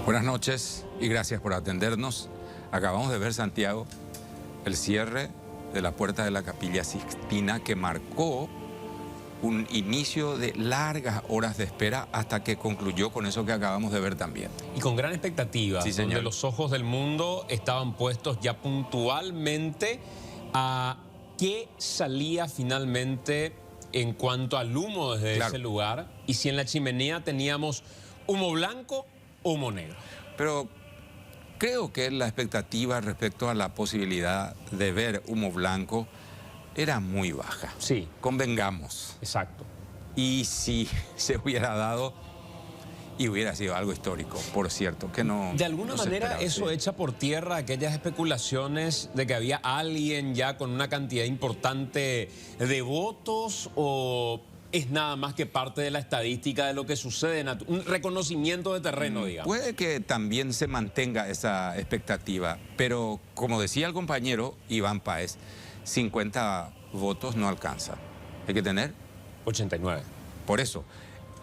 Buenas noches y gracias por atendernos. Acabamos de ver, Santiago, el cierre de la puerta de la Capilla Sixtina que marcó un inicio de largas horas de espera hasta que concluyó con eso que acabamos de ver también. Y con gran expectativa, Sí, señor. donde los ojos del mundo estaban puestos ya puntualmente a qué salía finalmente en cuanto al humo desde ese lugar y si en la chimenea teníamos humo blanco o humo negro. Pero creo que la expectativa respecto a la posibilidad de ver humo blanco era muy baja. Sí. Convengamos. Exacto. Y si se hubiera dado y hubiera sido algo histórico, por cierto, que no... De alguna manera esperaba, eso sí. echa por tierra aquellas especulaciones de que había alguien ya con una cantidad importante de votos, o es nada más que parte de la estadística de lo que sucede, un reconocimiento de terreno, digamos. Puede que también se mantenga esa expectativa, pero como decía el compañero Iván Páez, 50 votos no alcanza. Hay que tener 89. Por eso,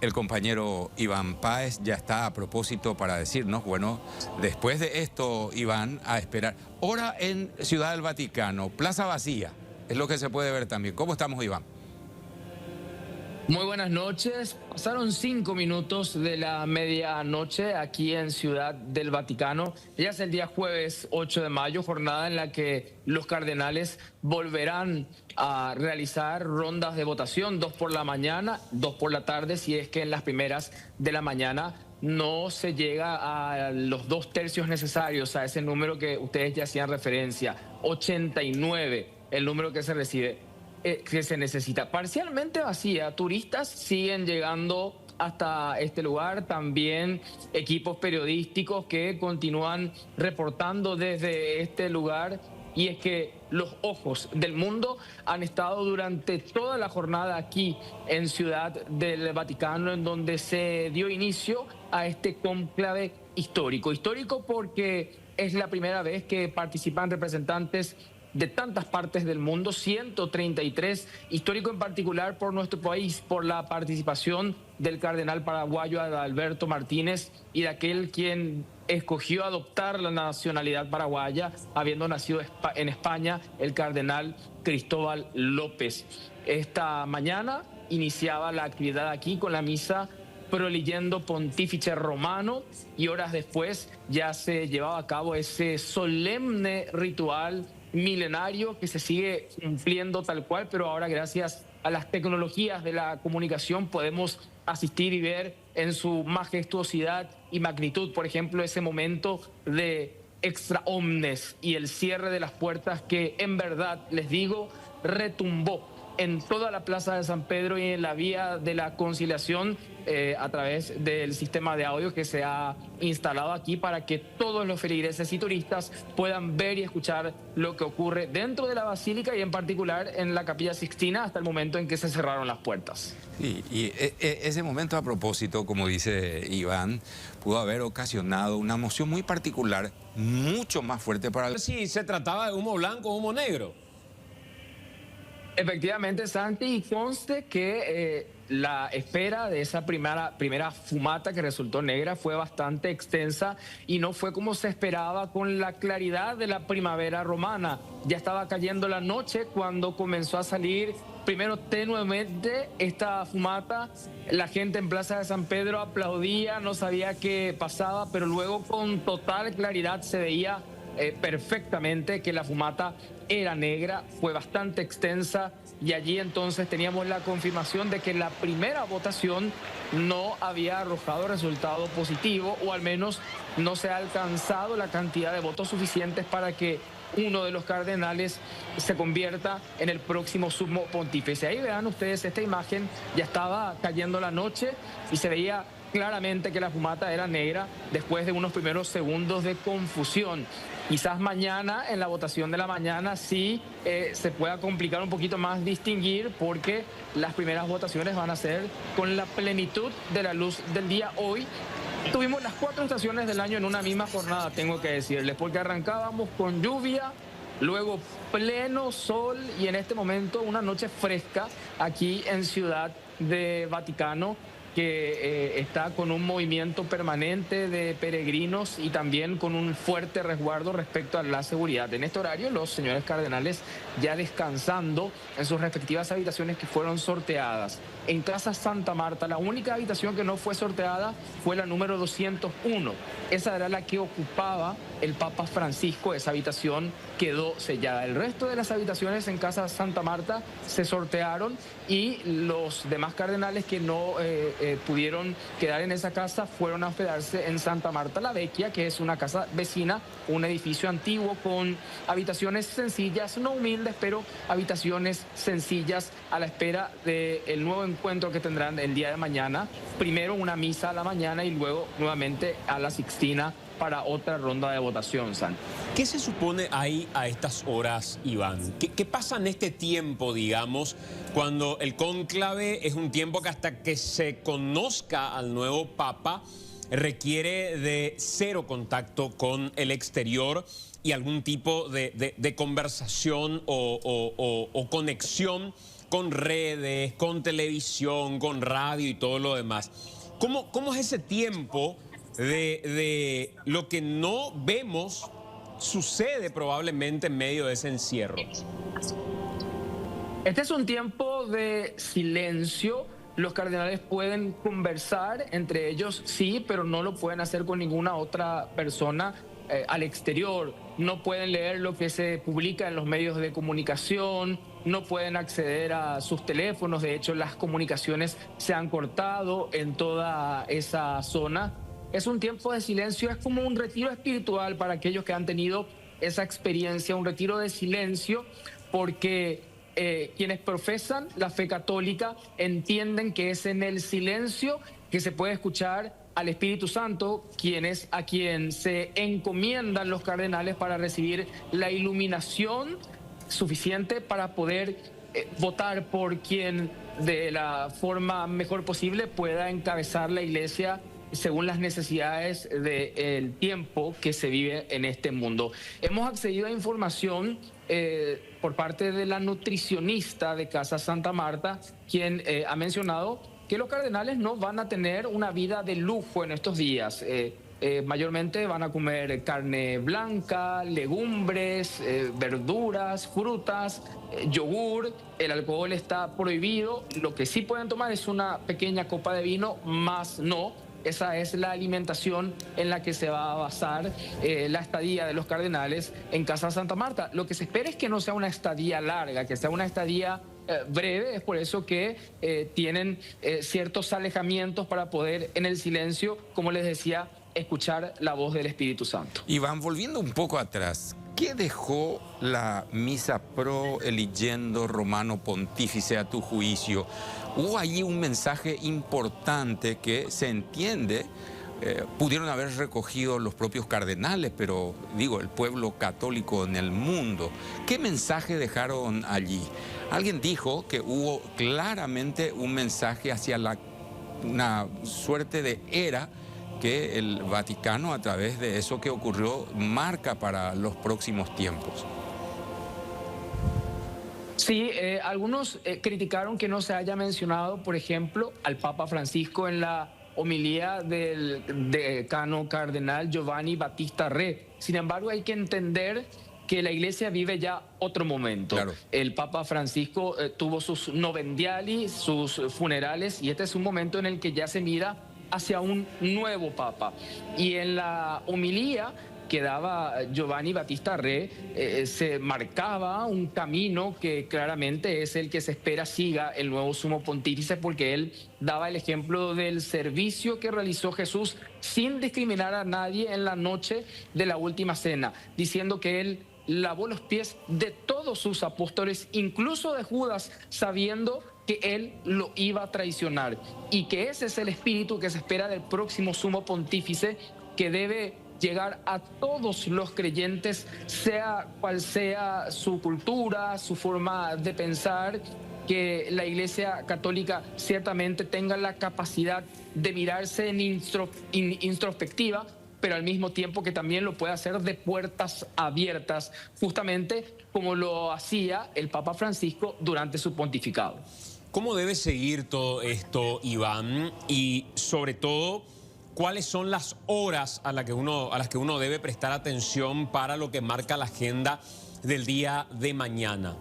el compañero Iván Páez ya está a propósito para decirnos, bueno, después de esto, Iván, a esperar. Hora en Ciudad del Vaticano, plaza vacía, es lo que se puede ver también. ¿Cómo estamos, Iván? Muy buenas noches. Pasaron 5 minutos de la medianoche aquí en Ciudad del Vaticano. Ya es el día jueves 8 de mayo, jornada en la que los cardenales volverán a realizar rondas de votación, 2 por la mañana, 2 por la tarde, si es que en las primeras de la mañana no se llega a los 2 tercios necesarios, a ese número que ustedes ya hacían referencia, 89, el número que se recibe. Que se necesita. Parcialmente vacía, turistas siguen llegando hasta este lugar, también equipos periodísticos que continúan reportando desde este lugar, y es que los ojos del mundo han estado durante toda la jornada aquí en Ciudad del Vaticano, en donde se dio inicio a este cónclave histórico. Histórico porque es la primera vez que participan representantes de tantas partes del mundo, 133, histórico en particular por nuestro país, por la participación del cardenal paraguayo Adalberto Martínez y de aquel quien escogió adoptar la nacionalidad paraguaya, habiendo nacido en España, el cardenal Cristóbal López. Esta mañana iniciaba la actividad aquí con la misa Proleyendo Pontífice Romano, y horas después ya se llevaba a cabo ese solemne ritual milenario que se sigue cumpliendo tal cual, pero ahora gracias a las tecnologías de la comunicación podemos asistir y ver en su majestuosidad y magnitud, por ejemplo, ese momento de extra omnes y el cierre de las puertas que en verdad, les digo, retumbó en toda la Plaza de San Pedro y en la Vía de la Conciliación a través del sistema de audio que se ha instalado aquí para que todos los feligreses y turistas puedan ver y escuchar lo que ocurre dentro de la Basílica y en particular en la Capilla Sixtina hasta el momento en que se cerraron las puertas. Y ese momento, a propósito, como dice Iván, pudo haber ocasionado una emoción muy particular, mucho más fuerte para el... Si se trataba de humo blanco o humo negro. Efectivamente, Santi, y conste que la espera de esa primera fumata que resultó negra fue bastante extensa y no fue como se esperaba con la claridad de la primavera romana. Ya estaba cayendo la noche cuando comenzó a salir primero tenuemente esta fumata. La gente en Plaza de San Pedro aplaudía, no sabía qué pasaba, pero luego con total claridad se veía perfectamente que la fumata era negra, fue bastante extensa, y allí entonces teníamos la confirmación de que la primera votación no había arrojado resultado positivo, o al menos no se ha alcanzado la cantidad de votos suficientes para que uno de los cardenales se convierta en el próximo sumo pontífice. Ahí vean ustedes esta imagen, ya estaba cayendo la noche y se veía claramente que la fumata era negra después de unos primeros segundos de confusión. Quizás mañana, en la votación de la mañana, sí se pueda complicar un poquito más distinguir, porque las primeras votaciones van a ser con la plenitud de la luz del día. Hoy tuvimos las 4 estaciones del año en una misma jornada, tengo que decirles, porque arrancábamos con lluvia, luego pleno sol y en este momento una noche fresca aquí en Ciudad de Vaticano. que está con un movimiento permanente de peregrinos y también con un fuerte resguardo respecto a la seguridad. En este horario, los señores cardenales ya descansando en sus respectivas habitaciones que fueron sorteadas. En Casa Santa Marta, la única habitación que no fue sorteada fue la número 201. Esa era la que ocupaba el Papa Francisco. Esa habitación quedó sellada. El resto de las habitaciones en Casa Santa Marta se sortearon y los demás cardenales que no pudieron quedar en esa casa fueron a hospedarse en Santa Marta la Vecchia, que es una casa vecina, un edificio antiguo con habitaciones sencillas, no humildes, pero habitaciones sencillas a la espera del nuevo encuentro que tendrán el día de mañana. Primero una misa a la mañana y luego nuevamente a la Sixtina para otra ronda de votación, San. ¿Qué se supone ahí a estas horas, Iván? ¿Qué pasa en este tiempo, digamos, cuando el cónclave es un tiempo que hasta que se conozca al nuevo Papa requiere de cero contacto con el exterior y algún tipo de conversación o conexión con redes, con televisión, con radio y todo lo demás? ¿Cómo es ese tiempo de lo que no vemos sucede probablemente en medio de ese encierro? Este es un tiempo de silencio. Los cardenales pueden conversar entre ellos, sí, pero no lo pueden hacer con ninguna otra persona al exterior. No pueden leer lo que se publica en los medios de comunicación, no pueden acceder a sus teléfonos. De hecho, las comunicaciones se han cortado en toda esa zona. Es un tiempo de silencio, es como un retiro espiritual para aquellos que han tenido esa experiencia, un retiro de silencio, porque quienes profesan la fe católica entienden que es en el silencio que se puede escuchar al Espíritu Santo, a quien se encomiendan los cardenales para recibir la iluminación suficiente para poder votar por quien de la forma mejor posible pueda encabezar la Iglesia según las necesidades del tiempo que se vive en este mundo. Hemos accedido a información por parte de la nutricionista de Casa Santa Marta, quien ha mencionado que los cardenales no van a tener una vida de lujo en estos días. Mayormente van a comer carne blanca, legumbres, verduras, frutas, yogur. El alcohol está prohibido. Lo que sí pueden tomar es una pequeña copa de vino, más no. Esa es la alimentación en la que se va a basar la estadía de los cardenales en Casa Santa Marta. Lo que se espera es que no sea una estadía larga, que sea una estadía breve. Es por eso que tienen ciertos alejamientos para poder en el silencio, como les decía, escuchar la voz del Espíritu Santo. Iván, volviendo un poco atrás, ¿qué dejó la misa pro eligiendo Romano Pontífice a tu juicio? Hubo allí un mensaje importante que se entiende, pudieron haber recogido los propios cardenales, pero digo, el pueblo católico en el mundo. ¿Qué mensaje dejaron allí? Alguien dijo que hubo claramente un mensaje hacia una suerte de era que el Vaticano, a través de eso que ocurrió, marca para los próximos tiempos. Sí, algunos criticaron que no se haya mencionado, por ejemplo, al Papa Francisco en la homilía del decano cardenal Giovanni Battista Re. Sin embargo, hay que entender que la Iglesia vive ya otro momento. Claro. El Papa Francisco tuvo sus novendiali, sus funerales, y este es un momento en el que ya se mira hacia un nuevo Papa. Y en la homilía que daba Giovanni Battista Re, se marcaba un camino que claramente es el que se espera siga el nuevo sumo pontífice, porque él daba el ejemplo del servicio que realizó Jesús sin discriminar a nadie en la noche de la última cena, diciendo que él lavó los pies de todos sus apóstoles, incluso de Judas, sabiendo que él lo iba a traicionar, y que ese es el espíritu que se espera del próximo sumo pontífice, que debe llegar a todos los creyentes, sea cual sea su cultura, su forma de pensar, que la Iglesia Católica ciertamente tenga la capacidad de mirarse en introspectiva, pero al mismo tiempo que también lo pueda hacer de puertas abiertas, justamente como lo hacía el Papa Francisco durante su pontificado. ¿Cómo debe seguir todo esto, Iván? Y sobre todo, ¿cuáles son las horas a las que uno debe prestar atención para lo que marca la agenda del día de mañana?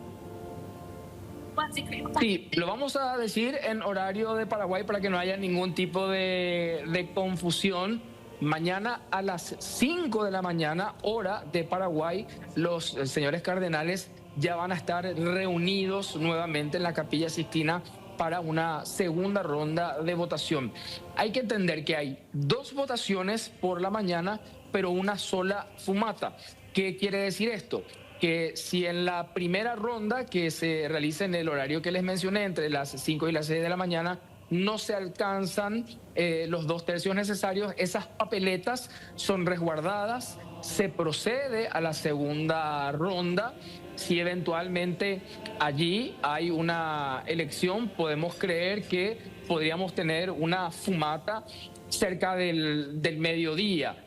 Sí, lo vamos a decir en horario de Paraguay para que no haya ningún tipo de confusión. Mañana a las 5 de la mañana, hora de Paraguay, los señores cardenales ya van a estar reunidos nuevamente en la Capilla Sixtina para una segunda ronda de votación. Hay que entender que hay 2 votaciones por la mañana, pero una sola fumata. ¿Qué quiere decir esto? Que si en la primera ronda, que se realiza en el horario que les mencioné, entre las 5 y las 6 de la mañana, no se alcanzan los 2 tercios necesarios, esas papeletas son resguardadas, se procede a la segunda ronda. Si eventualmente allí hay una elección, podemos creer que podríamos tener una fumata cerca del mediodía.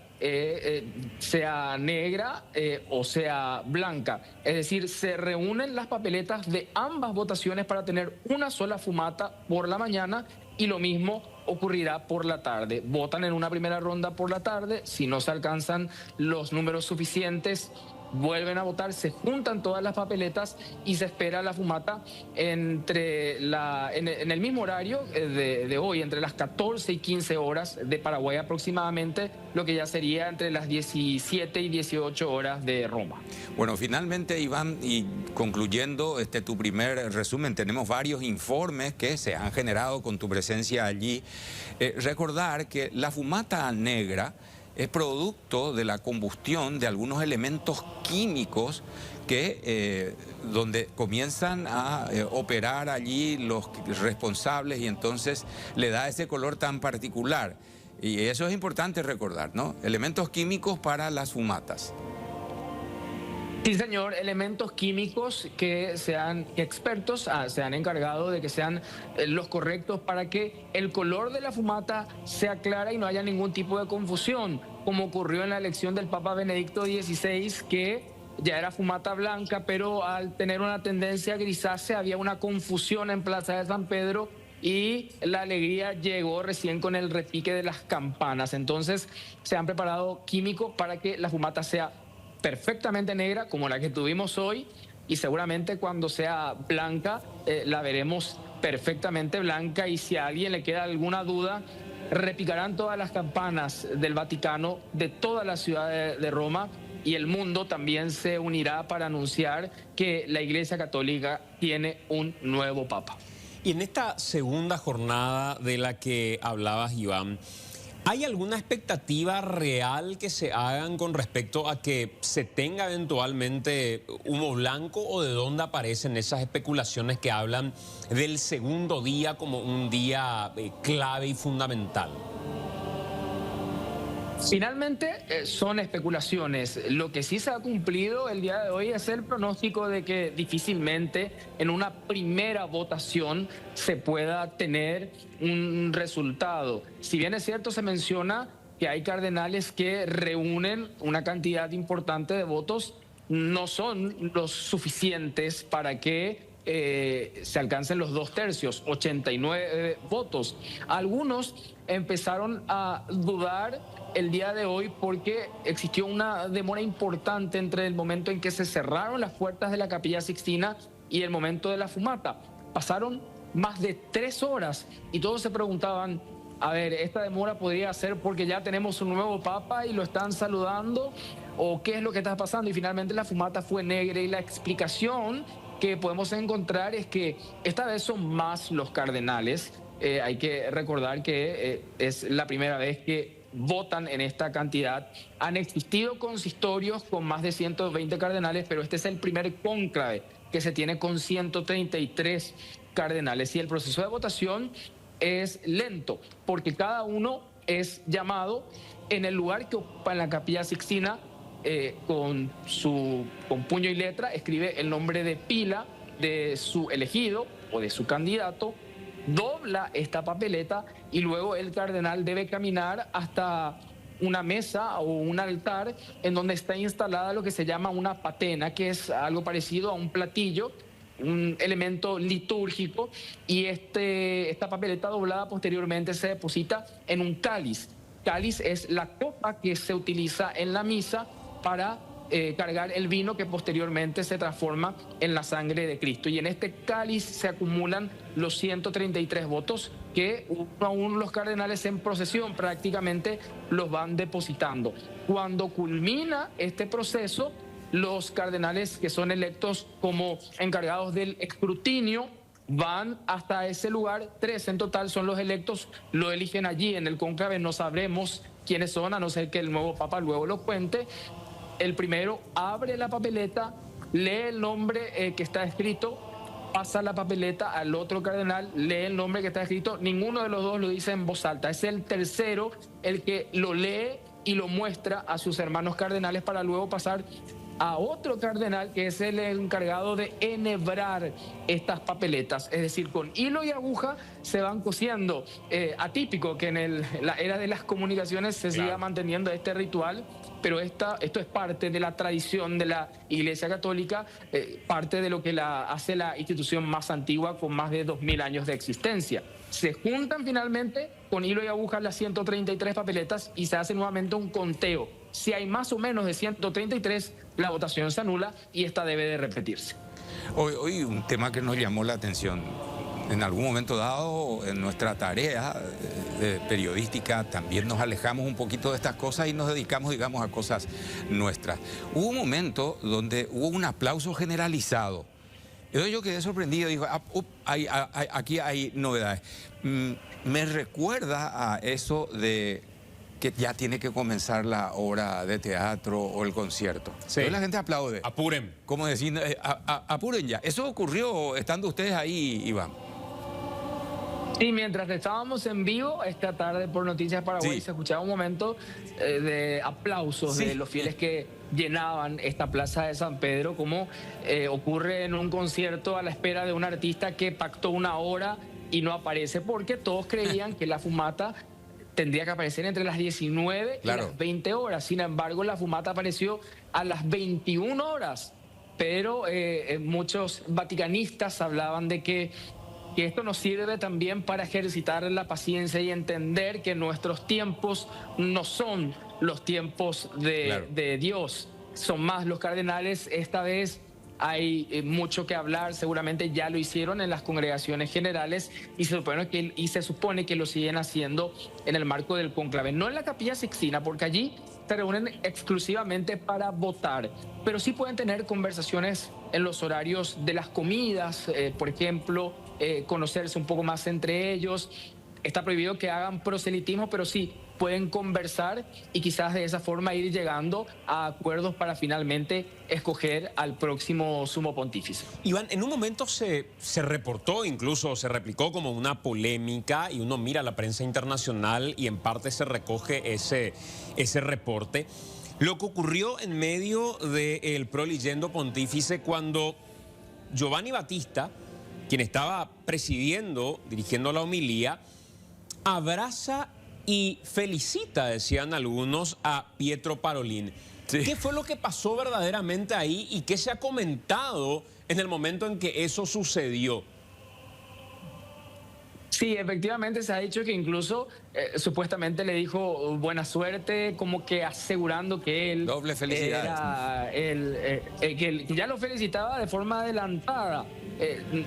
Sea negra o sea blanca. Es decir, se reúnen las papeletas de ambas votaciones para tener una sola fumata por la mañana y lo mismo ocurrirá por la tarde. Votan en una primera ronda por la tarde, si no se alcanzan los números suficientes, vuelven a votar, se juntan todas las papeletas y se espera la fumata en el mismo horario de hoy, entre las 14 y 15 horas de Paraguay aproximadamente, lo que ya sería entre las 17 y 18 horas de Roma. Bueno, finalmente, Iván, y concluyendo tu primer resumen, tenemos varios informes que se han generado con tu presencia allí. Recordar que la fumata negra es producto de la combustión de algunos elementos químicos que donde comienzan a operar allí los responsables y entonces le da ese color tan particular. Y eso es importante recordar, ¿no? Elementos químicos para las fumatas. Sí, señor, elementos químicos que expertos se han encargado de que sean los correctos para que el color de la fumata sea clara y no haya ningún tipo de confusión, como ocurrió en la elección del Papa Benedicto XVI, que ya era fumata blanca, pero al tener una tendencia grisácea había una confusión en Plaza de San Pedro y la alegría llegó recién con el repique de las campanas. Entonces se han preparado químicos para que la fumata sea perfectamente negra como la que tuvimos hoy y seguramente cuando sea blanca la veremos perfectamente blanca, y si a alguien le queda alguna duda, repicarán todas las campanas del Vaticano, de toda la ciudad de Roma, y el mundo también se unirá para anunciar que la Iglesia Católica tiene un nuevo Papa. Y en esta segunda jornada de la que hablabas, Iván, ¿hay alguna expectativa real que se hagan con respecto a que se tenga eventualmente humo blanco, o de dónde aparecen esas especulaciones que hablan del segundo día como un día clave y fundamental? Finalmente son especulaciones. Lo que sí se ha cumplido el día de hoy es el pronóstico de que difícilmente en una primera votación se pueda tener un resultado. Si bien es cierto, se menciona que hay cardenales que reúnen una cantidad importante de votos, no son los suficientes para que se alcancen los 2 tercios, 89 votos. Algunos empezaron a dudar el día de hoy porque existió una demora importante entre el momento en que se cerraron las puertas de la Capilla Sixtina y el momento de la fumata. Pasaron más de 3 horas y todos se preguntaban, a ver, ¿esta demora podría ser porque ya tenemos un nuevo papa y lo están saludando? ¿O qué es lo que está pasando? Y finalmente la fumata fue negra, y la explicación que podemos encontrar es que esta vez son más los cardenales. Hay que recordar que es la primera vez que votan en esta cantidad. Han existido consistorios con más de 120 cardenales, pero este es el primer cónclave que se tiene con 133 cardenales. Y el proceso de votación es lento, porque cada uno es llamado en el lugar que ocupa en la Capilla Sixtina, con puño y letra, escribe el nombre de pila de su elegido o de su candidato, dobla esta papeleta y luego el cardenal debe caminar hasta una mesa o un altar en donde está instalada lo que se llama una patena, que es algo parecido a un platillo un elemento litúrgico, y esta papeleta doblada posteriormente se deposita en un cáliz. Cáliz es la copa que se utiliza en la misa para cargar el vino que posteriormente se transforma en la sangre de Cristo. Y en este cáliz se acumulan los 133 votos que uno a uno los cardenales en procesión prácticamente los van depositando. Cuando culmina este proceso, los cardenales que son electos como encargados del escrutinio van hasta ese lugar. 3 en total son los electos, lo eligen allí en el cónclave. No sabremos quiénes son, a no ser que el nuevo papa luego lo cuente. El primero abre la papeleta, lee el nombre que está escrito, pasa la papeleta al otro cardenal, lee el nombre que está escrito. Ninguno de los dos lo dice en voz alta. Es el tercero el que lo lee y lo muestra a sus hermanos cardenales para luego pasar a otro cardenal que es el encargado de enhebrar estas papeletas. Es decir, con hilo y aguja se van cosiendo. Atípico que en la era de las comunicaciones se siga manteniendo este ritual, pero esto es parte de la tradición de la Iglesia Católica, parte de lo que hace la institución más antigua con más de 2000 años de existencia. Se juntan finalmente con hilo y aguja las 133 papeletas y se hace nuevamente un conteo. Si hay más o menos de 133, la votación se anula y esta debe de repetirse. Hoy un tema que nos llamó la atención. En algún momento dado, en nuestra tarea periodística, también nos alejamos un poquito de estas cosas y nos dedicamos, digamos, a cosas nuestras. Hubo un momento donde hubo un aplauso generalizado. Entonces yo quedé sorprendido, digo, aquí hay novedades. Me recuerda a eso de que ya tiene que comenzar la obra de teatro o el concierto. Sí. Entonces la gente aplaude. Apuren. Como decir, apuren ya. Eso ocurrió estando ustedes ahí, Iván. Sí, mientras estábamos en vivo esta tarde por Noticias Paraguay, se escuchaba un momento de aplausos de los fieles que llenaban esta plaza de San Pedro, como ocurre en un concierto a la espera de un artista que pactó una hora y no aparece, porque todos creían que la fumata tendría que aparecer entre las 19 y las 20 horas. Sin embargo, la fumata apareció a las 21 horas. Pero muchos vaticanistas hablaban de que esto nos sirve también para ejercitar la paciencia y entender que nuestros tiempos no son los tiempos de Dios, son más los cardenales. Esta vez hay mucho que hablar, seguramente ya lo hicieron en las congregaciones generales y se supone que lo siguen haciendo en el marco del cónclave, no en la Capilla Sixtina, porque allí se reúnen exclusivamente para votar, pero sí pueden tener conversaciones en los horarios de las comidas, por ejemplo, conocerse un poco más entre ellos. Está prohibido que hagan proselitismo, pero sí pueden conversar y quizás de esa forma ir llegando a acuerdos para finalmente escoger al próximo sumo pontífice. Iván, en un momento se reportó, incluso se replicó como una polémica, y uno mira la prensa internacional y en parte se recoge ese reporte. Lo que ocurrió en medio del proligendo pontífice cuando Giovanni Battista, quien estaba dirigiendo la homilía, abraza y felicita, decían algunos, a Pietro Parolin. Sí. ¿Qué fue lo que pasó verdaderamente ahí y qué se ha comentado en el momento en que eso sucedió? Sí, efectivamente se ha dicho que incluso supuestamente le dijo buena suerte, como que asegurando que él... Doble felicidad. Que ya lo felicitaba de forma adelantada.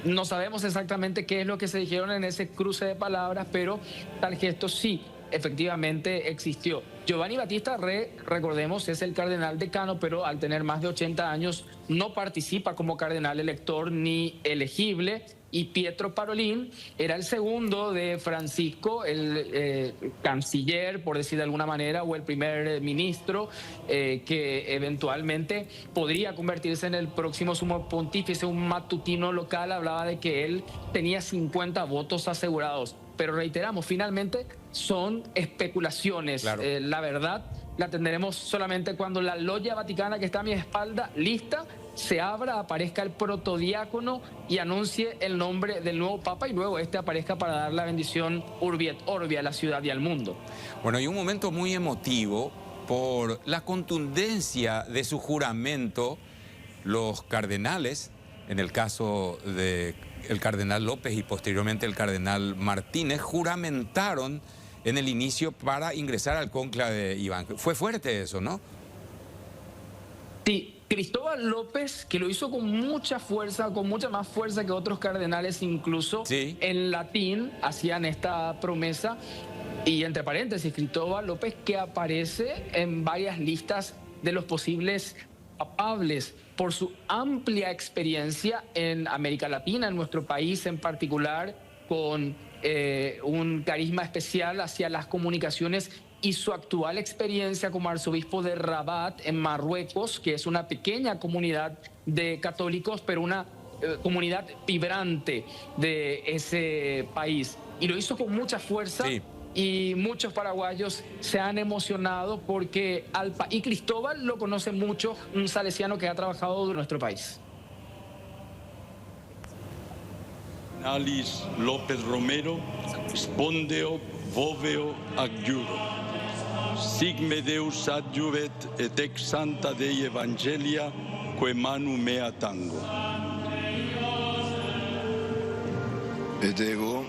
No sabemos exactamente qué es lo que se dijeron en ese cruce de palabras, pero tal gesto sí, efectivamente existió. Giovanni Battista, recordemos, es el cardenal decano, pero al tener más de 80 años no participa como cardenal elector ni elegible. Y Pietro Parolin era el segundo de Francisco, el canciller, por decir de alguna manera, o el primer ministro, que eventualmente podría convertirse en el próximo sumo pontífice. Un matutino local hablaba de que él tenía 50 votos asegurados. Pero reiteramos, finalmente son especulaciones. La verdad la tendremos solamente cuando la logia vaticana que está a mi espalda, lista, se abra, aparezca el protodiácono y anuncie el nombre del nuevo papa, y luego aparezca para dar la bendición Urbi et Orbi a la ciudad y al mundo. Bueno, hay un momento muy emotivo por la contundencia de su juramento. Los cardenales en el caso de el cardenal López y posteriormente el cardenal Martínez, juramentaron en el inicio para ingresar al cónclave, Iván. Fue fuerte eso, ¿no? Sí, Cristóbal López, que lo hizo con mucha fuerza, con mucha más fuerza que otros cardenales, incluso sí. En latín hacían esta promesa. Y entre paréntesis, Cristóbal López, que aparece en varias listas de los posibles papables por su amplia experiencia en América Latina, en nuestro país en particular, con un carisma especial hacia las comunicaciones y su actual experiencia como arzobispo de Rabat en Marruecos, que es una pequeña comunidad de católicos, pero una comunidad vibrante de ese país. Y lo hizo con mucha fuerza. Sí. Y muchos paraguayos se han emocionado porque y Cristóbal lo conoce mucho, un salesiano que ha trabajado en nuestro país. Alice López Romero, spondeo voveo adjuro. Sigme Deus adjuvet et ex santa Dei Evangelia quae manu mea tango. Et ego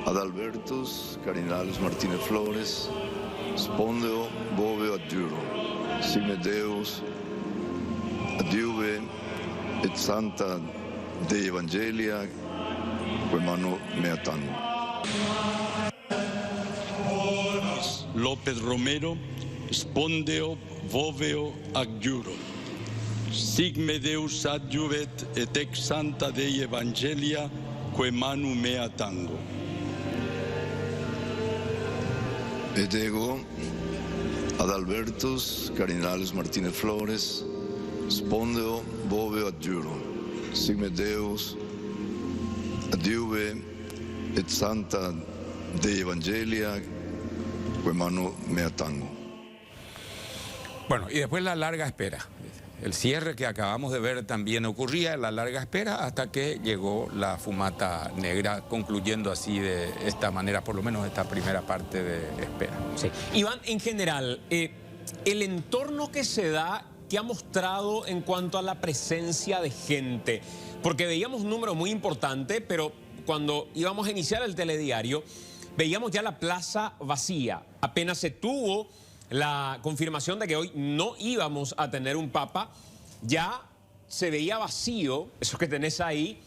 Adalbertus Cardinalis Martínez Flores, spondeo voveo adjuro. Sigme Deus adjuve et santa Dei Evangelia quae manu mea tango. López Romero, spondeo voveo adjuro. Sigme Deus adjuvet et ex santa Dei Evangelia quae manu mea tango. Et ego Adalbertus Cardinalis Martínez Flores, spondeo voveo adjuro. Sigme Deus adjuve et santa Dei Evangelia quae manu mea tango. Bueno, y después la larga espera. El cierre que acabamos de ver también ocurría, la larga espera, hasta que llegó la fumata negra, concluyendo así de esta manera, por lo menos esta primera parte de espera. Sí. Iván, en general, el entorno que se da, que ha mostrado en cuanto a la presencia de gente, porque veíamos un número muy importante, pero cuando íbamos a iniciar el telediario, veíamos ya la plaza vacía. Apenas se tuvo la confirmación de que hoy no íbamos a tener un papa, ya se veía vacío, eso que tenés ahí.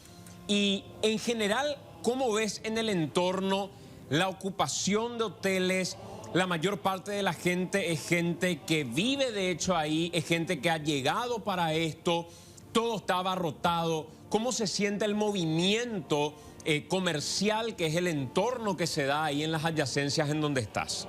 Y en general, ¿cómo ves en el entorno la ocupación de hoteles? La mayor parte de la gente es gente que vive de hecho ahí, es gente que ha llegado para esto, todo está abarrotado. ¿Cómo se siente el movimiento comercial, que es el entorno que se da ahí en las adyacencias en donde estás?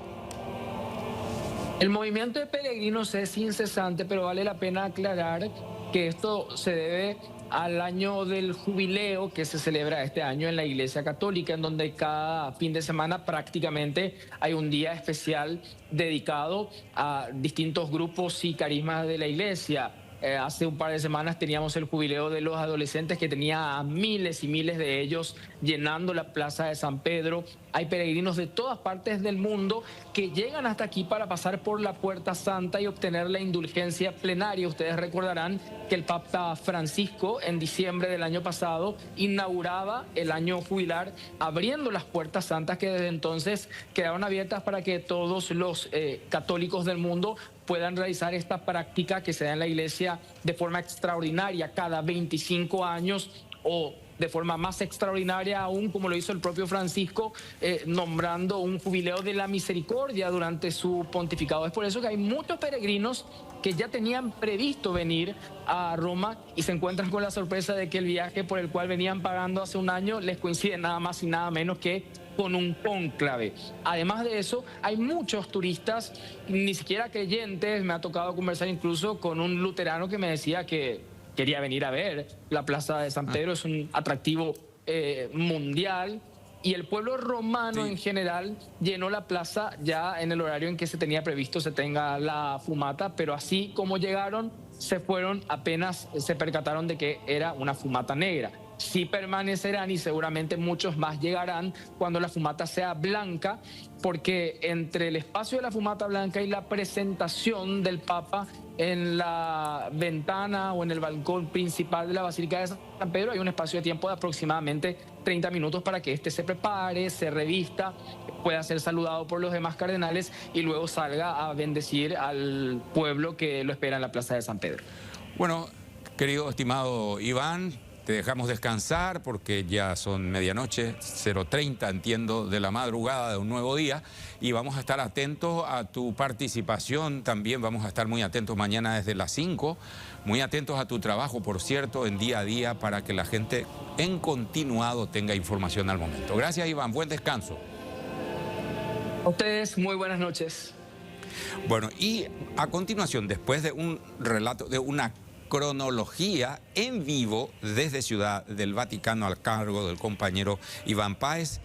El movimiento de peregrinos es incesante, pero vale la pena aclarar que esto se debe al año del jubileo que se celebra este año en la Iglesia Católica, en donde cada fin de semana prácticamente hay un día especial dedicado a distintos grupos y carismas de la Iglesia. Hace un par de semanas teníamos el jubileo de los adolescentes, que tenía a miles y miles de ellos llenando la plaza de San Pedro. Hay peregrinos de todas partes del mundo que llegan hasta aquí para pasar por la Puerta Santa y obtener la indulgencia plenaria. Ustedes recordarán que el Papa Francisco en diciembre del año pasado inauguraba el año jubilar abriendo las Puertas Santas, que desde entonces quedaron abiertas para que todos los católicos del mundo puedan realizar esta práctica que se da en la Iglesia de forma extraordinaria cada 25 años, o de forma más extraordinaria aún, como lo hizo el propio Francisco, nombrando un jubileo de la misericordia durante su pontificado. Es por eso que hay muchos peregrinos que ya tenían previsto venir a Roma y se encuentran con la sorpresa de que el viaje por el cual venían pagando hace un año les coincide nada más y nada menos que con un cónclave. Además de eso, hay muchos turistas, ni siquiera creyentes. Me ha tocado conversar incluso con un luterano que me decía que quería venir a ver la Plaza de San Pedro, es un atractivo mundial. Y el pueblo romano en general llenó la plaza ya en el horario en que se tenía previsto se tenga la fumata, pero así como llegaron, se fueron apenas se percataron de que era una fumata negra. Sí permanecerán y seguramente muchos más llegarán cuando la fumata sea blanca, porque entre el espacio de la fumata blanca y la presentación del Papa en la ventana o en el balcón principal de la Basílica de San Pedro hay un espacio de tiempo de aproximadamente 30 minutos para que éste se prepare, se revista, pueda ser saludado por los demás cardenales y luego salga a bendecir al pueblo que lo espera en la Plaza de San Pedro. Bueno, querido, estimado Iván, te dejamos descansar porque ya son medianoche, 0:30, entiendo, de la madrugada de un nuevo día, y vamos a estar atentos a tu participación. También vamos a estar muy atentos mañana desde las 5, muy atentos a tu trabajo, por cierto, en día a día, para que la gente en continuado tenga información al momento. Gracias, Iván, buen descanso. A ustedes, muy buenas noches. Bueno, y a continuación, después de un relato, de una cronología en vivo desde Ciudad del Vaticano al cargo del compañero Iván Páez,